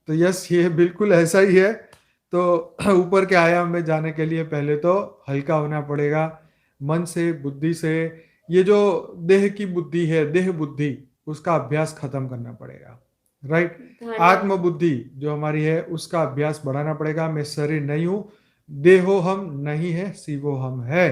तो यस, ये बिल्कुल ऐसा ही है। तो ऊपर के आयाम में जाने के लिए पहले तो हल्का होना पड़ेगा, मन से, बुद्धि से। ये जो देह की बुद्धि है, देह बुद्धि, उसका अभ्यास खत्म करना पड़ेगा, राइट। धारणा। आत्म बुद्धि जो हमारी है उसका अभ्यास बढ़ाना पड़ेगा। मैं शरीर नहीं हूँ, देहो हम नहीं है, शिवो हम है,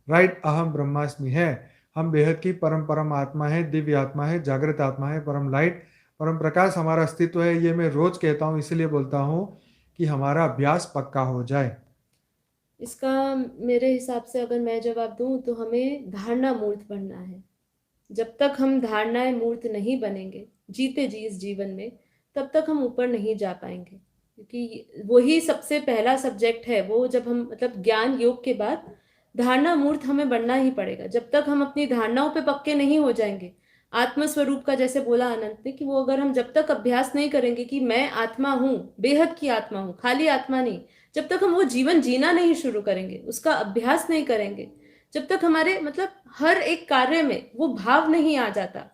राइट। अहम ब्रह्मास्मि है। हम बेहद की परम परम आत्मा है, दिव्य आत्मा है, जागृत आत्मा है, परम लाइट, परम प्रकाश हमारा अस्तित्व है। ये मैं रोज कहता हूँ, इसलिए बोलता हूँ कि हमारा अभ्यास पक्का हो जाए। इसका मेरे हिसाब से अगर मैं जवाब दूं तो हमें धारणा मूर्त बनना है। जब तक हम धारणाएं मूर्त नहीं बनेंगे जीते जी इस जीवन में, तब तक हम ऊपर नहीं जा पाएंगे, क्योंकि वही सबसे पहला सब्जेक्ट है। वो जब हम मतलब ज्ञान योग के बाद धारणा मूर्त हमें बनना ही पड़ेगा। जब तक हम अपनी धारणाओं पे पक्के नहीं हो जाएंगे, आत्मस्वरूप का जैसे बोला अनंत ने कि वो अगर हम जब तक अभ्यास नहीं करेंगे कि मैं आत्मा हूँ, बेहद की आत्मा हूँ, खाली आत्मा नहीं, जब तक हम वो जीवन जीना नहीं शुरू करेंगे, उसका अभ्यास नहीं करेंगे, जब तक हमारे मतलब हर एक कार्य में वो भाव नहीं आ जाता,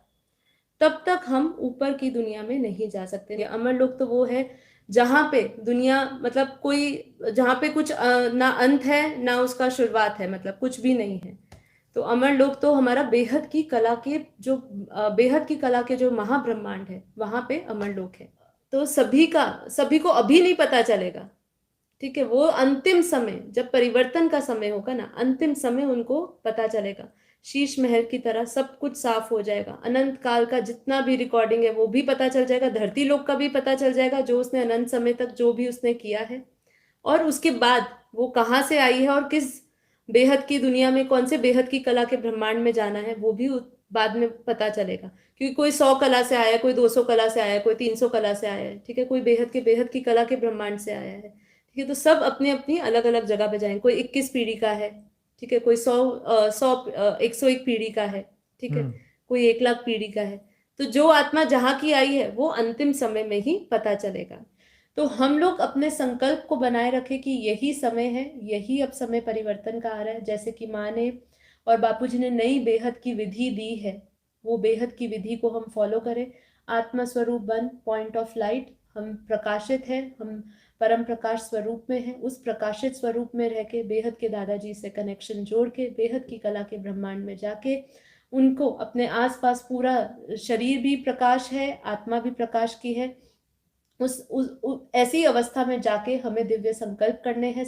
तब तक हम ऊपर की दुनिया में नहीं जा सकते। अमर लोग तो वो है जहां पे दुनिया मतलब कोई, जहां पे कुछ ना अंत है ना उसका शुरुआत है, मतलब कुछ भी नहीं है। तो अमर लोग तो हमारा बेहद की कला के जो बेहद की कला के जो महाब्रह्मांड है, वहां पे अमर लोग है। तो सभी को अभी नहीं पता चलेगा, ठीक है। वो अंतिम समय जब परिवर्तन का समय होगा ना, अंतिम समय उनको पता चलेगा। शीश महल की तरह सब कुछ साफ हो जाएगा, अनंत काल का जितना भी रिकॉर्डिंग है वो भी पता चल जाएगा, धरती लोक का भी पता चल जाएगा, जो उसने अनंत समय तक जो भी उसने किया है। और उसके बाद वो कहाँ से आई है और किस बेहद की दुनिया में कौन से बेहद की कला के ब्रह्मांड में जाना है, वो भी बाद में पता चलेगा। क्योंकि कोई 100 कला से आया है, कोई 200 कला से आया है, कोई 300 कला से आया है, ठीक है, कोई बेहद की कला के ब्रह्मांड से आया है, ठीक है। तो सब अपनी अपनी अलग अलग जगह पे जाएंगे। कोई 21 पीढ़ी का है, ठीक है, कोई 101 पीढ़ी का है, ठीक है, हम्म। कोई 1 लाख पीढ़ी का है। तो जो आत्मा जहां की आई है वो अंतिम समय में ही पता चलेगा। तो हम लोग अपने संकल्प को बनाए रखें कि यही समय है, यही अब समय परिवर्तन का आ रहा है। जैसे कि माँ ने और बापूजी ने नई बेहद की विधि दी है, वो बेहद की विधि को हम फॉलो करें। आत्मा स्वरूप बन, पॉइंट ऑफ लाइट, हम प्रकाशित है, हम परम प्रकाश स्वरूप में है। उस प्रकाशित स्वरूप में रह के बेहद के दादाजी से कनेक्शन जोड़ के बेहद की कला के ब्रह्मांड में जाके उनको अपने आसपास पूरा शरीर भी प्रकाश है, आत्मा भी प्रकाश की है। ऐसी अवस्था में जाके हमें दिव्य संकल्प करने हैं।